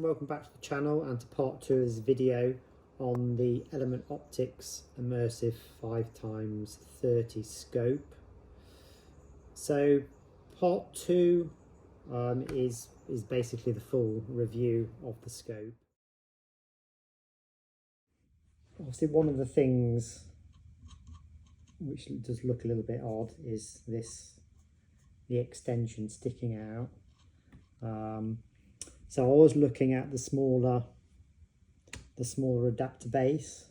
welcome back to the channel and to part 2 of this video on the Element Optics Immersive 5x30 scope. So part 2 is basically the full review of the scope. Obviously one of the things which does look a little bit odd is the extension sticking out. So I was looking at the smaller adapter base,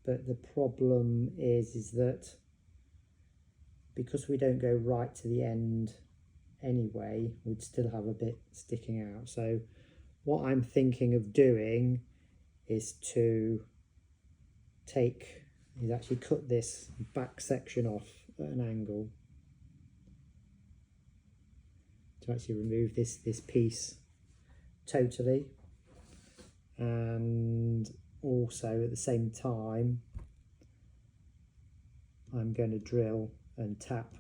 but the problem is that because we don't go right to the end anyway, we'd still have a bit sticking out. So what I'm thinking of doing is actually cut this back section off at an angle to actually remove this piece totally, and also at the same time I'm going to drill and tap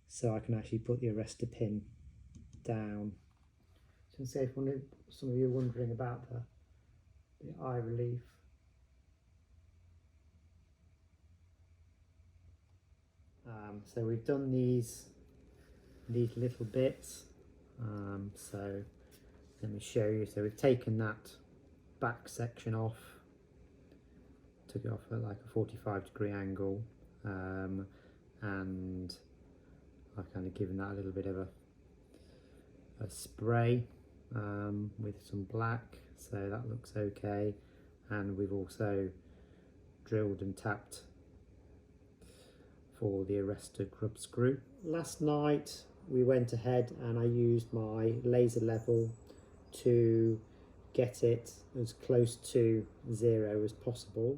so I can actually put the arrestor pin down. So say if some of you are wondering about the eye relief, so we've done these little bits. So let me show you. So we've taken that back section off, took it off at like a 45-degree angle, and I've kind of given that a little bit of a spray with some black, so that looks okay. And we've also drilled and tapped for the arrestor grub screw. Last night we went ahead and I used my laser level to get it as close to 0 as possible.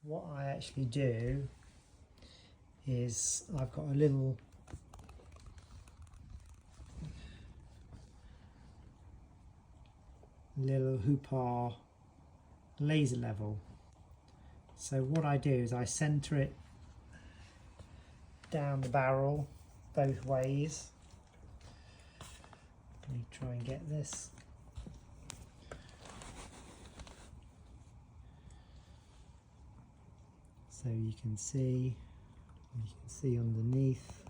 What I actually do is I've got a little hoopah laser level. So what I do is I center it down the barrel both ways. Let me try and get this. So you can see underneath.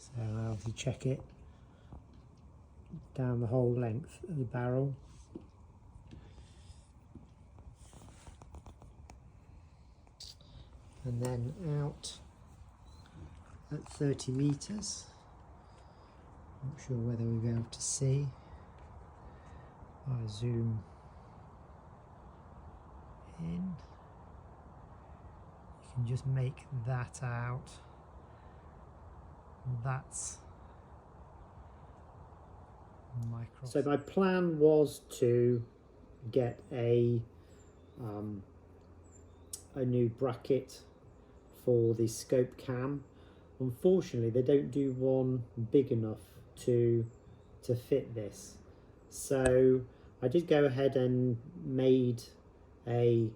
So I obviously check it down the whole length of the barrel. And then out at 30 meters. Not sure whether we'll be able to see. I zoom in. You can just make that out. That's micro. So my plan was to get a new bracket for the scope cam. Unfortunately they don't do one big enough to fit this, so I did go ahead and made a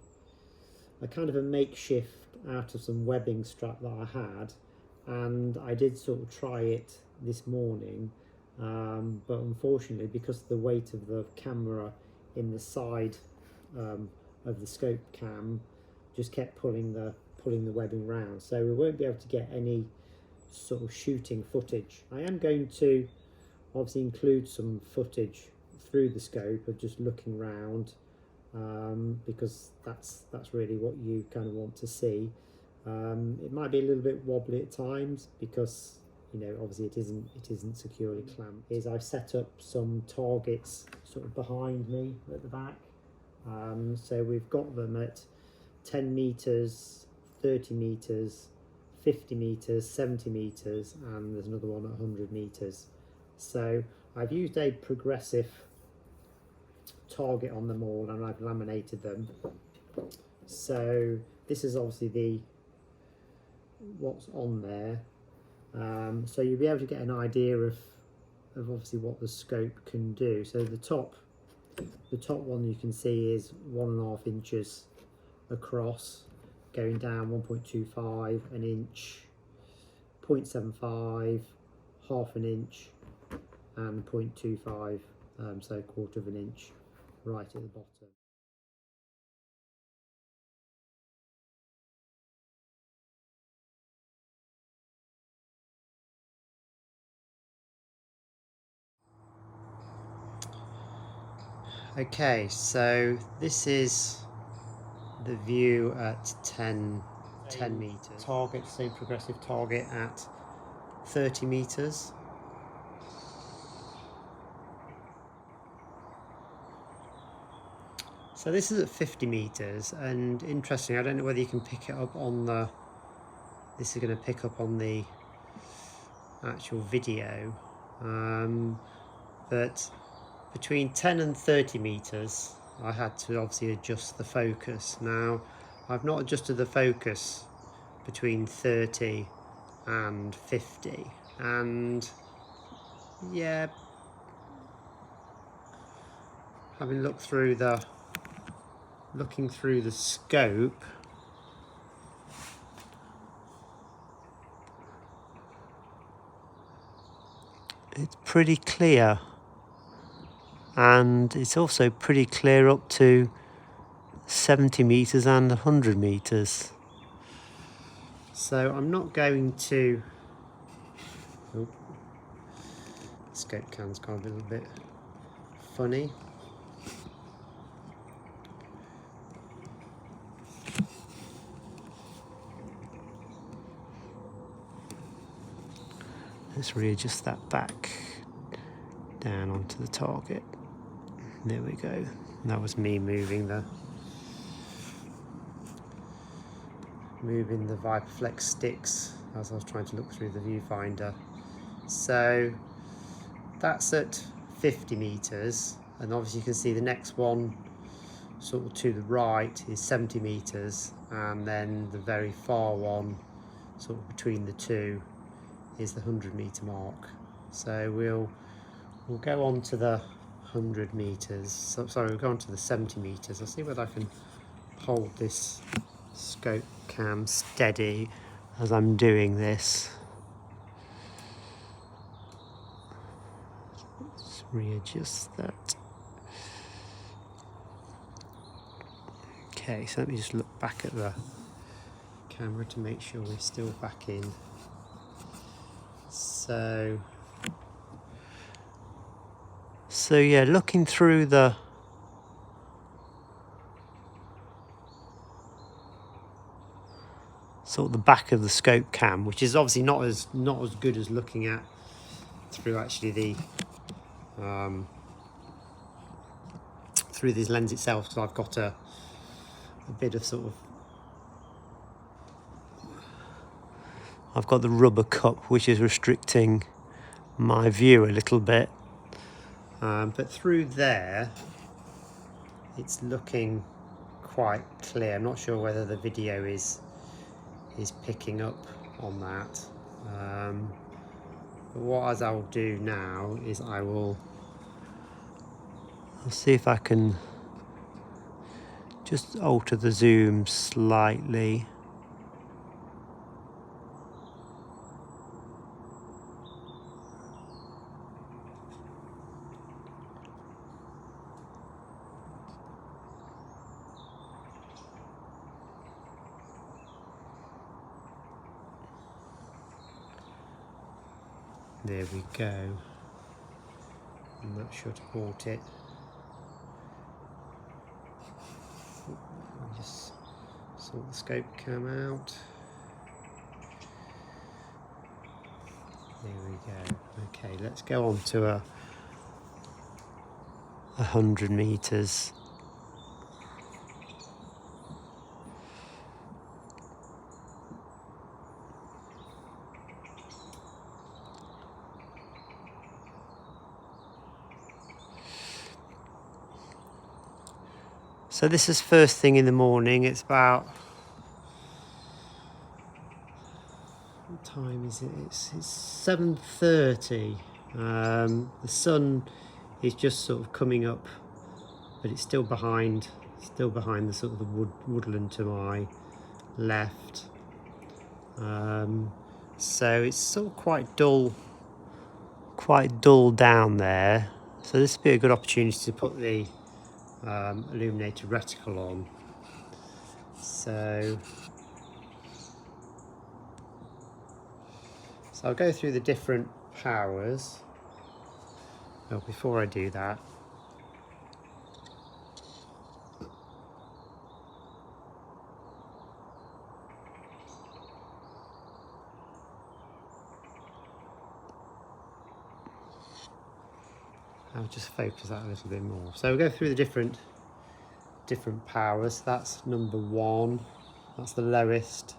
kind of a makeshift out of some webbing strap that I had, and I did sort of try it this morning, but unfortunately because of the weight of the camera in the side of the scope cam just kept pulling the webbing round, so we won't be able to get any sort of shooting footage. I am going to obviously include some footage through the scope of just looking round, because that's really what you kind of want to see. It might be a little bit wobbly at times because, you know, obviously it isn't securely clamped. I've set up some targets sort of behind me at the back, so we've got them at 10 meters, 30 meters, 50 meters, 70 meters, and there's another one at 100 meters. So I've used a progressive target on them all and I've laminated them. So this is obviously what's on there. So you'll be able to get an idea of obviously what the scope can do. So the top one you can see is 1.5 inches across, going down 1.25, an inch, 0.75, half an inch, and 0.25, so a quarter of an inch right at the bottom. Okay, so this is the view at 10 meters. Target, same progressive target at 30 meters. So this is at 50 meters, and interesting, I don't know whether you can pick it up on the, this is going to pick up on the actual video, but between 10 and 30 meters I had to obviously adjust the focus. Now I've not adjusted the focus between 30 and 50, and yeah, having looked through the looking through the scope, it's pretty clear, and it's also pretty clear up to 70 meters and 100 meters. So I'm not going to, oh, the scope cam's gone a little bit funny. Let's readjust that back down onto the target. There we go. That was me moving the Viperflex sticks as I was trying to look through the viewfinder. So that's at 50 meters, and obviously you can see the next one sort of to the right is 70 meters, and then the very far one sort of between the two is the 100 meter mark. So we'll go on to the 100 meters. So, sorry, we'll go on to the 70 meters. I'll see whether I can hold this scope cam steady as I'm doing this. Let's readjust that. Okay, so let me just look back at the camera to make sure we're still back in. So yeah, looking through the sort of the back of the scope cam, which is obviously not as good as looking at through actually the through this lens itself, because I've got a bit of sort of, I've got the rubber cup which is restricting my view a little bit, but through there it's looking quite clear. I'm not sure whether the video is picking up on that, but what I'll do now is I'll see if I can just alter the zoom slightly. There we go. And that should halt it. I'll just sort the scope cam out. There we go. Okay, let's go on to 100 meters. So this is first thing in the morning. It's about is it? It's 7:30. The sun is just sort of coming up, but it's still behind the sort of the woodland to my left. So it's sort of quite dull down there. So this would be a good opportunity to put the illuminated reticle on. So I'll go through the different powers. Oh, before I do that, I'll just focus that a little bit more. So we'll go through the different powers. That's number 1, that's the lowest,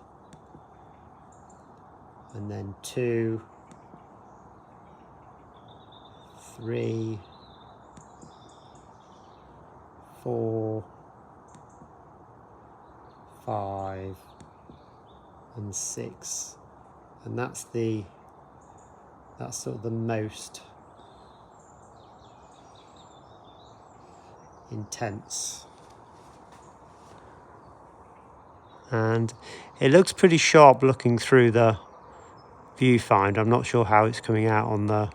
and then 2, 3, 4, 5, and 6, and that's sort of the most intense. And it looks pretty sharp looking through the viewfinder. I'm not sure how it's coming out on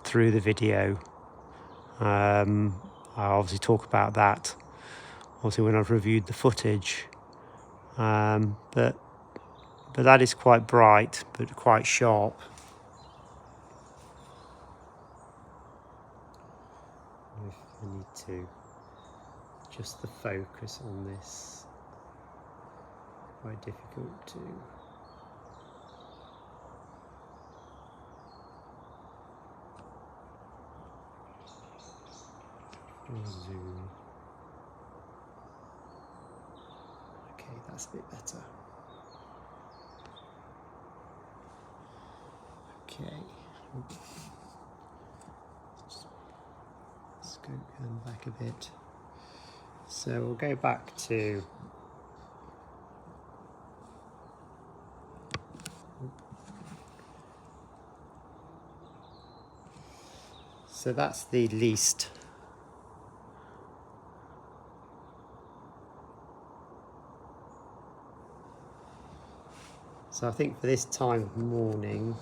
through the video. I'll obviously talk about that obviously when I've reviewed the footage. But that is quite bright, but quite sharp. I need to adjust the focus on this. Quite difficult to zoom. Okay, that's a bit better. Okay. Scope hand back a bit. So we'll go back to so that's the least. So I think for this time of morning,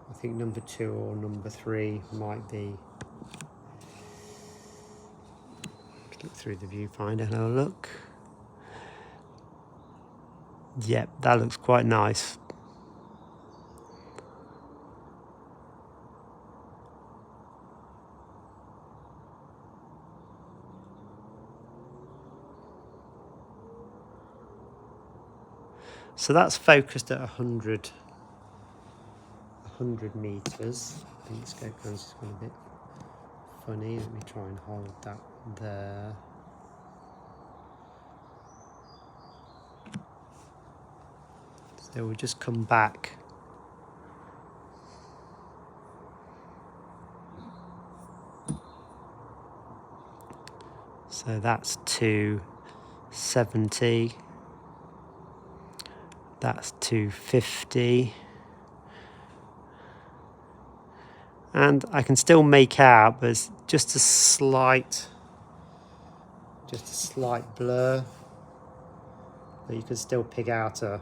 I think number 2 or number 3 might be. Click through the viewfinder and have a look. Yep, that looks quite nice. So that's focused at 100 meters. I think the scope has just gone a bit funny. Let me try and hold that there. So we'll just come back. So that's 270. That's 250. And I can still make out, but it's just a slight blur. But you can still pick out a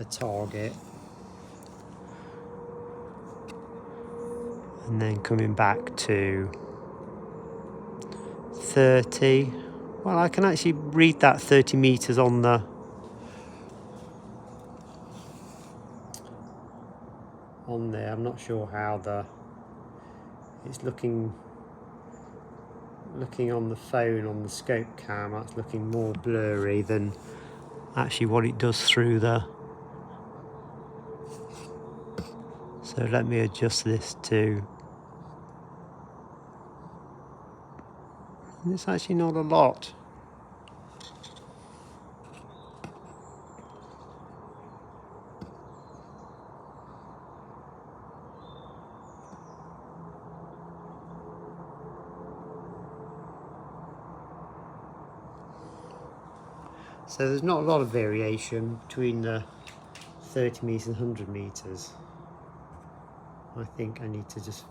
target. And then coming back to 30. Well, I can actually read that 30 meters on there. I'm not sure how it's looking on the phone, on the scope cam, it's looking more blurry than actually what it does through so let me adjust this to, it's actually not a lot. So there's not a lot of variation between the 30 meters and 100 meters. I think I need to just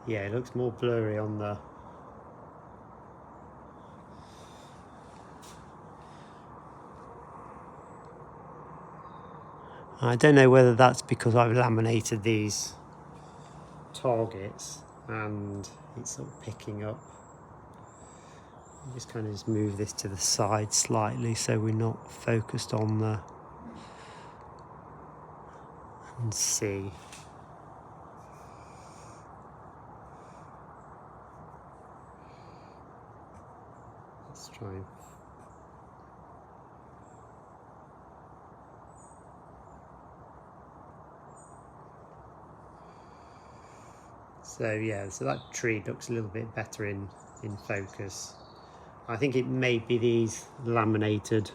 yeah, it looks more blurry on the I don't know whether that's because I've laminated these targets and it's sort of picking up. I'm just kind of just move this to the side slightly so we're not focused on the and see. Let's try. So yeah, so that tree looks a little bit better in focus. I think it may be these laminated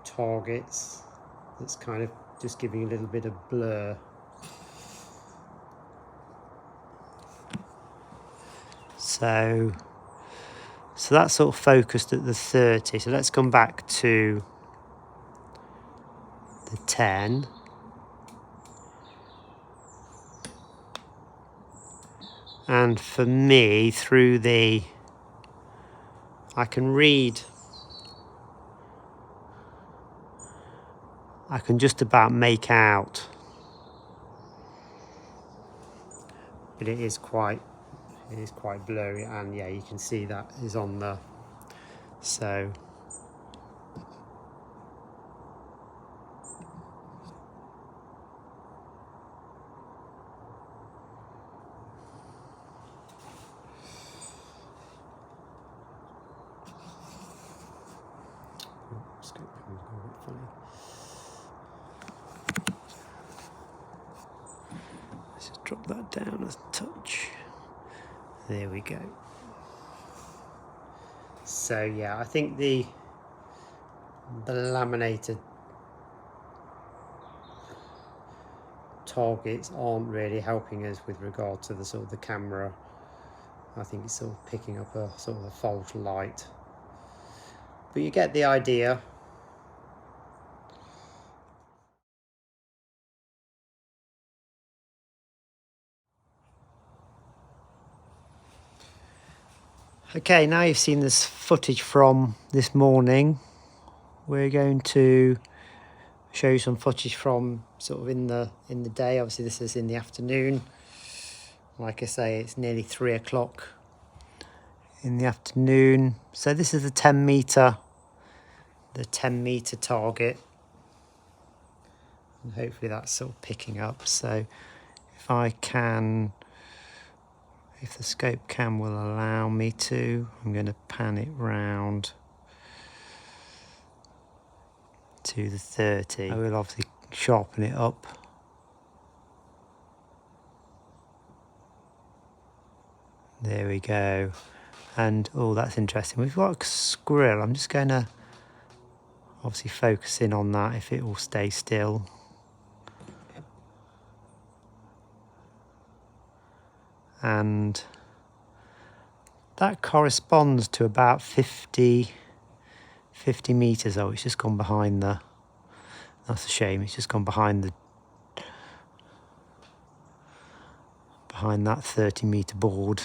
targets that's kind of just giving a little bit of blur. So that's sort of focused at the 30. So let's come back to the 10. And for me, through the, I can read, I can just about make out, but it is quite blurry, and yeah, you can see that is on the, so. Let's just drop that down a touch. There we go. So yeah, I think the laminated targets aren't really helping us with regard to the sort of the camera. I think it's sort of picking up a sort of a false light, but you get the idea. Okay, now you've seen this footage from this morning, we're going to show you some footage from sort of in the day. Obviously this is in the afternoon. Like I say, it's nearly 3 o'clock in the afternoon. So this is the 10 meter target, and hopefully that's sort of picking up. So if I can, if the scope cam will allow me to, I'm going to pan it round to the 30. I will obviously sharpen it up. There we go. And oh, that's interesting. We've got a squirrel. I'm just going to obviously focus in on that if it will stay still. And that corresponds to about 50 meters. Oh, it's just gone behind the, that's a shame. It's just gone behind that 30 meter board.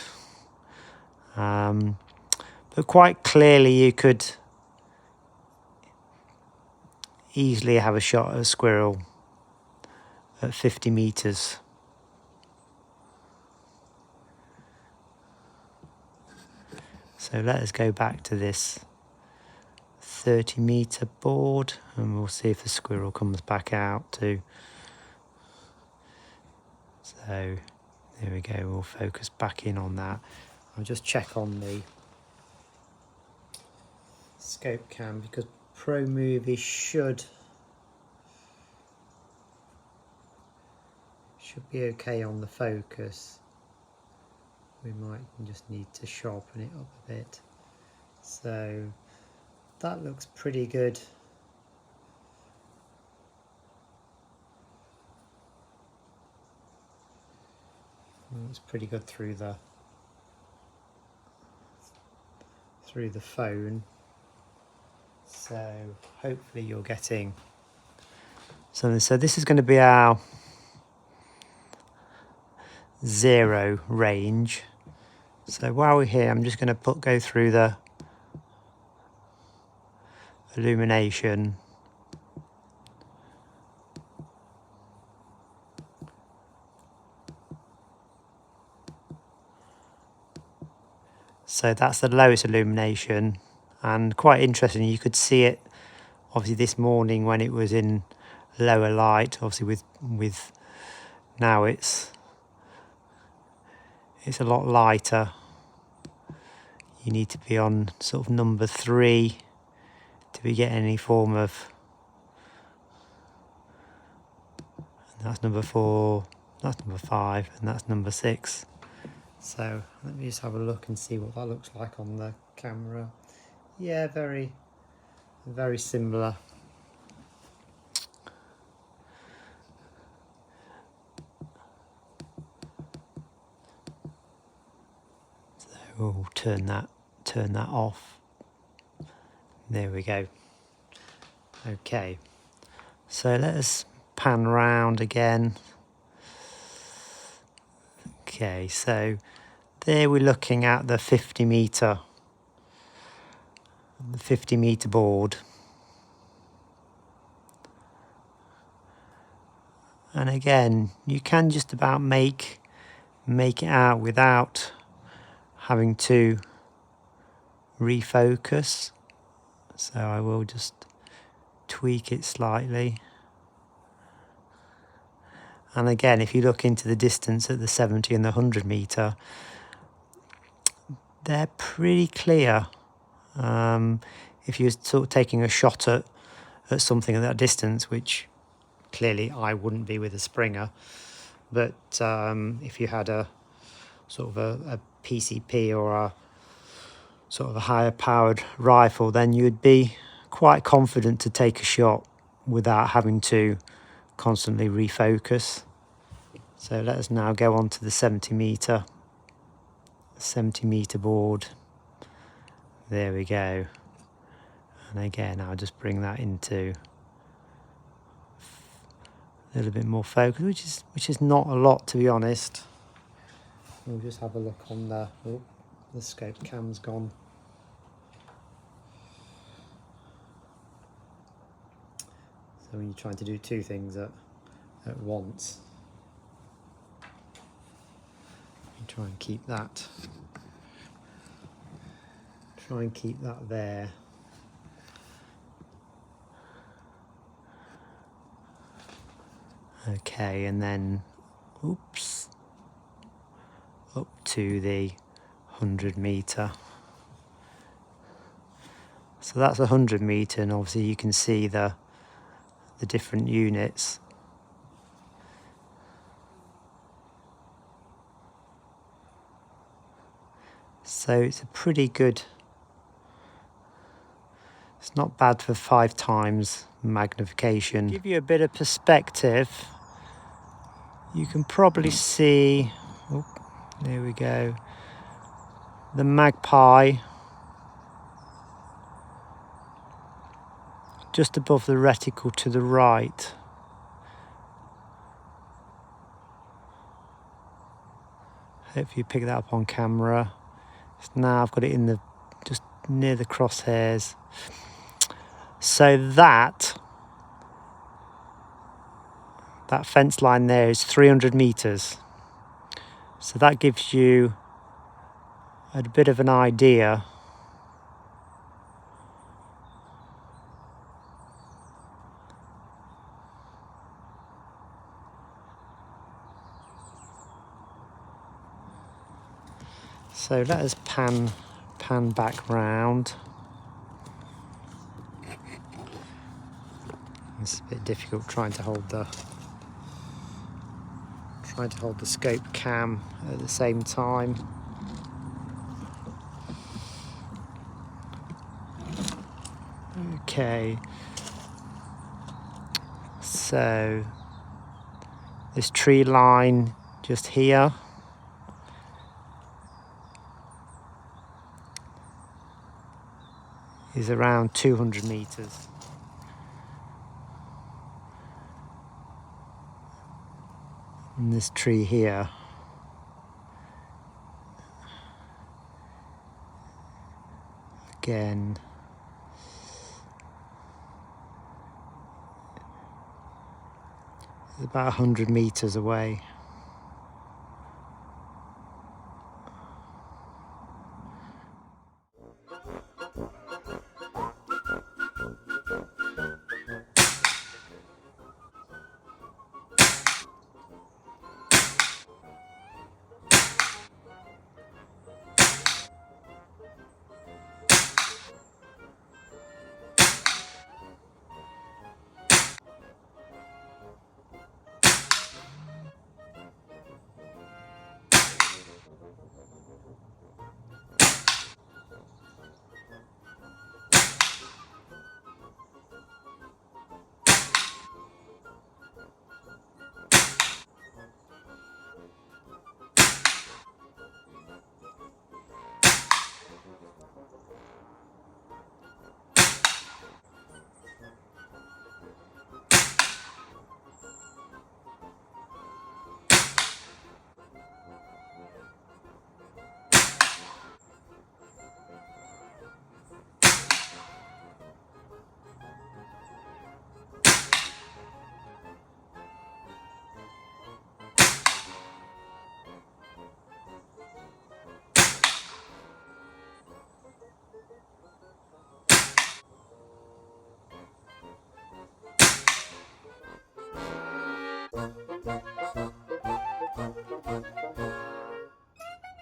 But quite clearly you could easily have a shot at a squirrel at 50 meters. So let us go back to this 30 meter board and we'll see if the squirrel comes back out too. So there we go, we'll focus back in on that. I'll just check on the scope cam because ProMovie should be okay on the focus. We might just need to sharpen it up a bit. So that looks pretty good. It's pretty good through the phone. So hopefully you're getting something. So this is going to be our 0 range. So while we're here, I'm just going to go through the illumination. So that's the lowest illumination, and quite interesting, you could see it obviously this morning when it was in lower light. Obviously with now it's a lot lighter. You need to be on sort of number 3 to be getting any form of, and that's number 4, that's number 5, and that's number 6. So let me just have a look and see what that looks like on the camera. Yeah, very, very similar. So we'll turn that off. There we go. Okay, so let us pan round again. Okay, so there we're looking at the 50 meter board. And again, you can just about make it out without having to refocus. So I will just tweak it slightly. And again, if you look into the distance at the 70 and the 100 meter, they're pretty clear. If you're sort of taking a shot at something at that distance, which clearly I wouldn't be with a Springer, but if you had a sort of a PCP or a sort of a higher powered rifle, then you'd be quite confident to take a shot without having to constantly refocus. So let us now go on to the 70 meter board. There we go. And again, I'll just bring that into a little bit more focus, which is not a lot, to be honest. We'll just have a look on the scope cam's gone. So when you're trying to do 2 things at once, you try and keep that there. Okay, and then oops, up to the 100 meter. So that's 100 meter, and obviously you can see the different units. So it's a pretty good, it's not bad for 5 times magnification. To give you a bit of perspective, you can probably see, oh, there we go, the Magpie just above the reticle to the right. Hopefully you pick that up on camera. So now I've got it in just near the crosshairs. So that fence line there is 300 meters. So that gives you a bit of an idea . So let us pan back round. It's a bit difficult trying to hold the scope cam at the same time. Okay. So this tree line just here is around 200 meters. And this tree here again is about 100 meters away.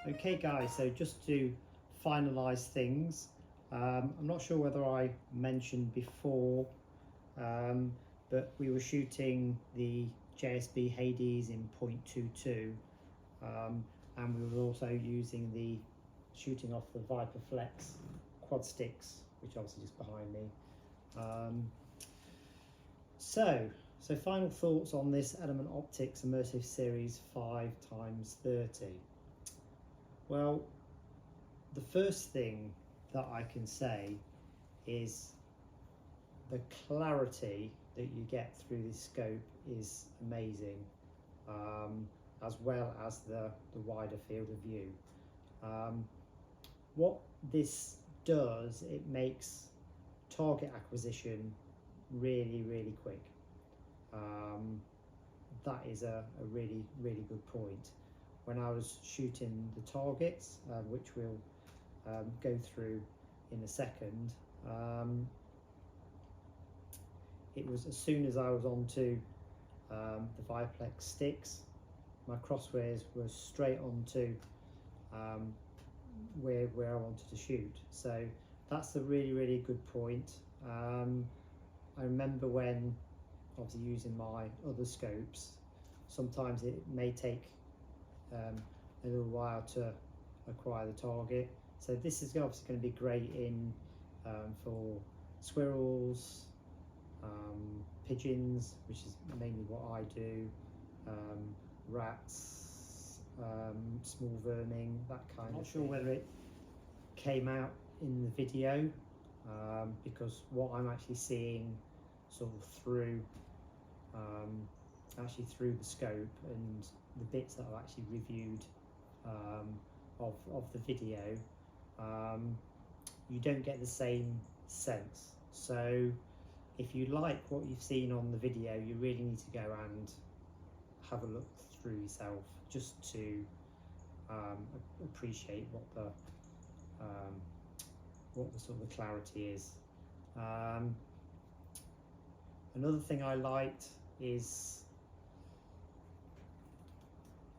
Okay guys, so just to finalise things, I'm not sure whether I mentioned before, but we were shooting the JSB Hades in 0.22, and we were also using the shooting off the Viper Flex quad sticks, which obviously is behind me. So final thoughts on this Element Optics Immersive Series 5x30. Well, the first thing that I can say is the clarity that you get through this scope is amazing, as well as the wider field of view. What this does, it makes target acquisition really quick. That is a really good point. When I was shooting the targets, which we'll go through in a second, it was as soon as I was onto the Viplex sticks, my crosshairs were straight onto where I wanted to shoot. So that's a really good point. I remember when obviously using my other scopes, sometimes it may take a little while to acquire the target. So this is obviously going to be great in for squirrels, pigeons, which is mainly what I do, rats, small vermin, that kind of thing. Not sure whether it came out in the video, because what I'm actually seeing sort of through the scope and the bits that I've actually reviewed of the video, you don't get the same sense. So if you like what you've seen on the video, you really need to go and have a look through yourself, just to appreciate what the sort of clarity is. Another thing I liked is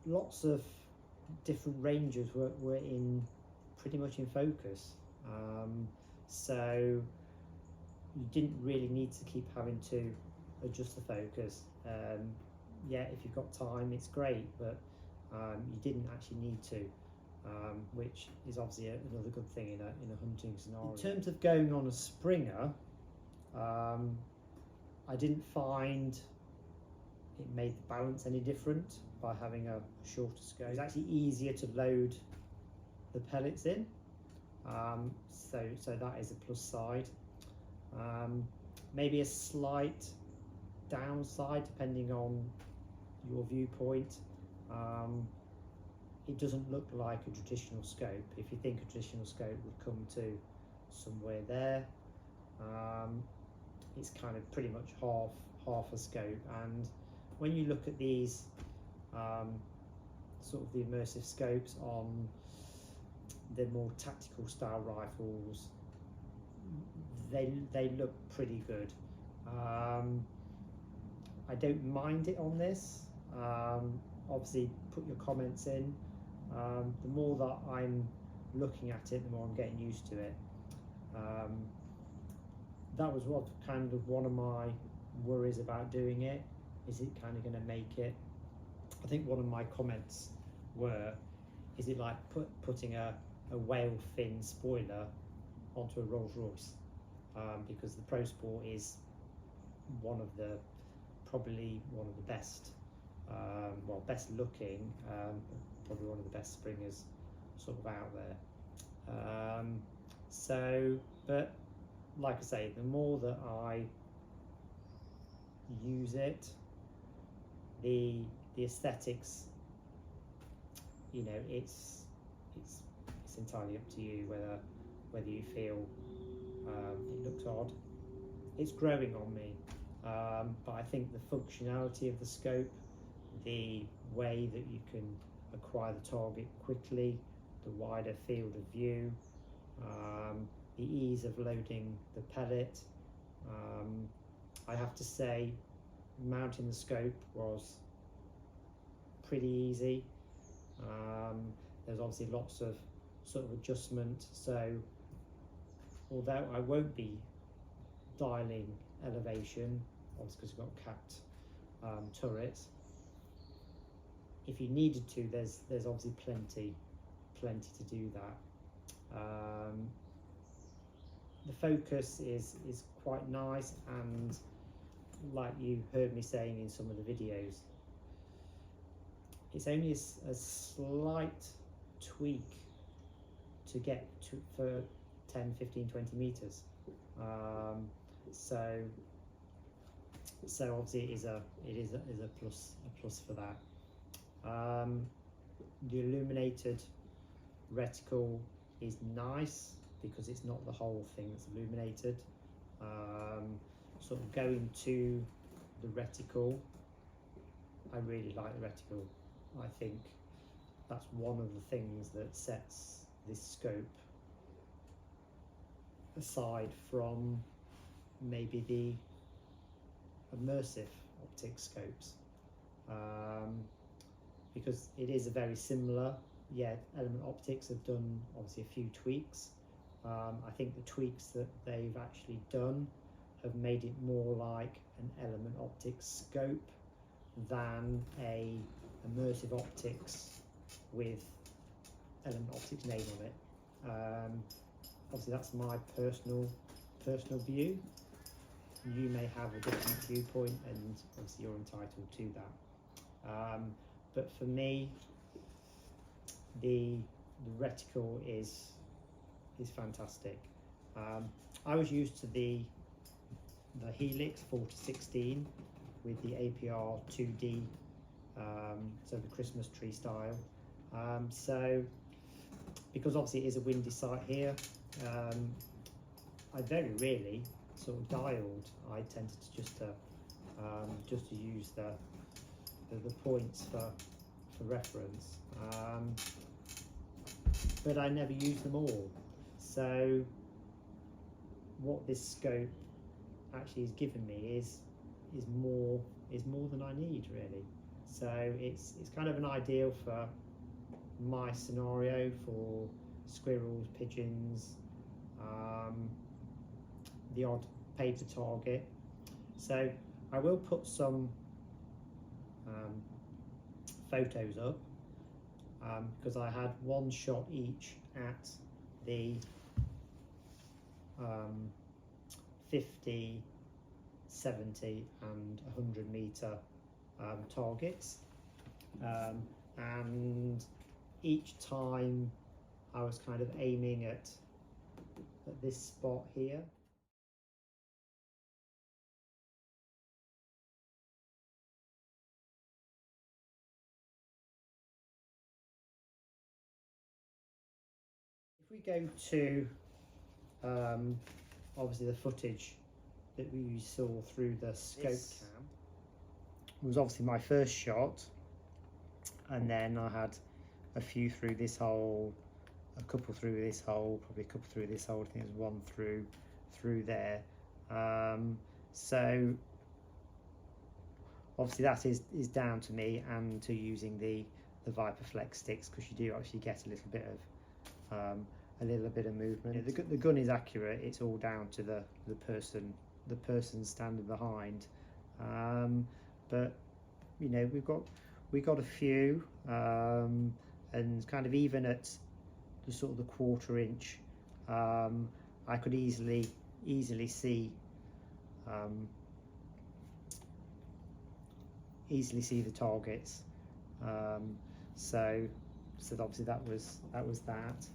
lots of different ranges were in pretty much in focus, so you didn't really need to keep having to adjust the focus. Yeah, if you've got time, it's great, but you didn't actually need to, which is obviously another good thing in a hunting scenario. In terms of going on a Springer, I didn't find it made the balance any different by having a shorter scope. It's actually easier to load the pellets in, So that is a plus side. Maybe a slight downside depending on your viewpoint. It doesn't look like a traditional scope. If you think a traditional scope would come to somewhere there, it's kind of pretty much half a scope. And when you look at these sort of the immersive scopes on the more tactical style rifles, they look pretty good. I don't mind it on this. Obviously put your comments in. The more that I'm looking at it, the more I'm getting used to it. That was one of my worries about doing it. Is it kind of going to make it? I think one of my comments were, is it like putting a whale fin spoiler onto a Rolls Royce? Because the Pro Sport is probably one of the best, best looking, probably one of the best springers sort of out there. But like I say, the more that I use it, the aesthetics, you know, it's entirely up to you whether you feel it looks odd. It's growing on me, but I think the functionality of the scope, the way that you can acquire the target quickly, the wider field of view, the ease of loading the pellet. I have to say, mounting the scope was pretty easy. There's obviously lots of sort of adjustment, so although I won't be dialing elevation, obviously because we've got capped turrets, if you needed to, there's obviously plenty to do that. The focus is quite nice, and like you heard me saying in some of the videos, it's only a slight tweak to get for 10, 15, 20 meters. So obviously it is a plus for that. The illuminated reticle is nice because it's not the whole thing that's illuminated. Sort of going to the reticle, I really like the reticle. I think that's one of the things that sets this scope aside from maybe the immersive optics scopes, because it is a very similar. Yeah, Element Optics have done obviously a few tweaks. I think the tweaks that they've actually done have made it more like an Element Optics scope than a immersive optics with Element Optics name on it. Obviously that's my personal view. You may have a different viewpoint, and obviously you're entitled to that. But for me, the reticle is fantastic. I was used to the Helix 4016 with the APR 2D, so the Christmas tree style. So because obviously it is a windy site here, I very rarely sort of dialed. I tended to just to use the points for reference, but I never use them all. So what this scope actually has given me is more than I need, really. So it's kind of an ideal for my scenario, for squirrels, pigeons, the odd paper target. So I will put some photos up, because I had one shot each at the 50, 70 and 100 meter targets, and each time I was kind of aiming at at this spot here. If we go to obviously the footage that we saw through the scope cam, was obviously my first shot, and then I had a few through this hole, a couple through this hole, probably a couple through this hole. I think there's one through there. So obviously that is down to me and to using the Viper Flex sticks, because you do actually get a little bit of movement. The gun is accurate. It's all down to the person standing behind. But you know, we got a few, and kind of even at the sort of the 1/4 inch, I could easily see the targets. So obviously that was that.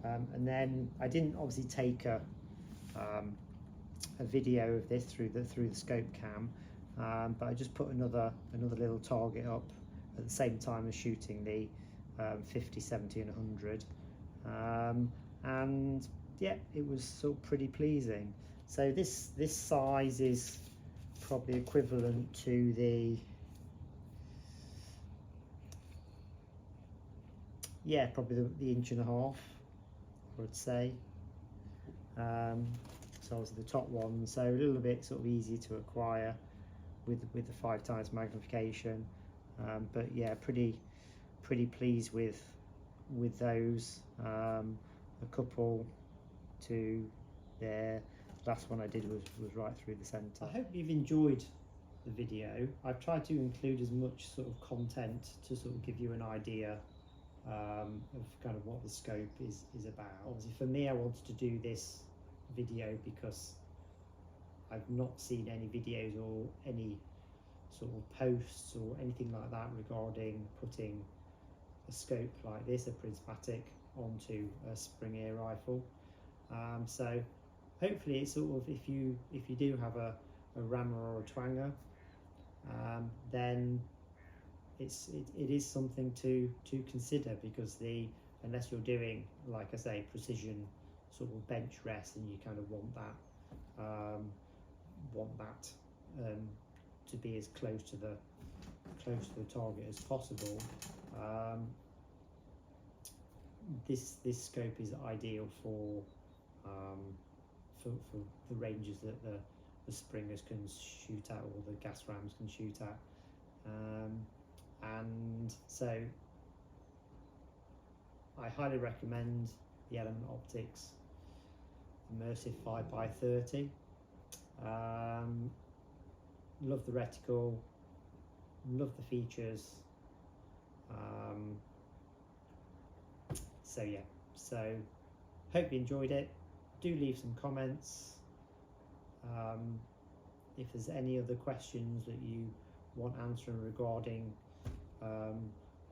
And then I didn't obviously take a video of this through the scope cam, but I just put another little target up at the same time as shooting the 50, 70 and 100, and yeah, it was sort of pretty pleasing. So this size is probably equivalent to the, yeah, probably the 1.5 inch, I would say. So obviously the top one, so a little bit sort of easy to acquire with the 5x magnification, but yeah, pretty pleased with those. A couple to there. The last one I did was right through the centre. I hope you've enjoyed the video. I've tried to include as much sort of content to sort of give you an idea of kind of what the scope is about. Obviously for me, I wanted to do this video because I've not seen any videos or any sort of posts or anything like that regarding putting a scope like this, a prismatic, onto a spring air rifle. So hopefully it's sort of, if you do have a rammer or a twanger, then it is something to consider, because unless you're doing, like I say, precision sort of bench rest, and you kind of want that to be as close to the target as possible, this scope is ideal for the ranges that the springers can shoot at, or the gas rams can shoot at, and so I highly recommend the Element Optics Immersive 5x30. Love the reticle, love the features. So yeah, so hope you enjoyed it. Do leave some comments. If there's any other questions that you want answering regarding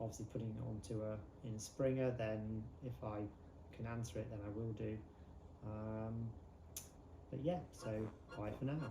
obviously putting it onto in a Springer, then if I can answer it, then I will do. But yeah, so bye for now.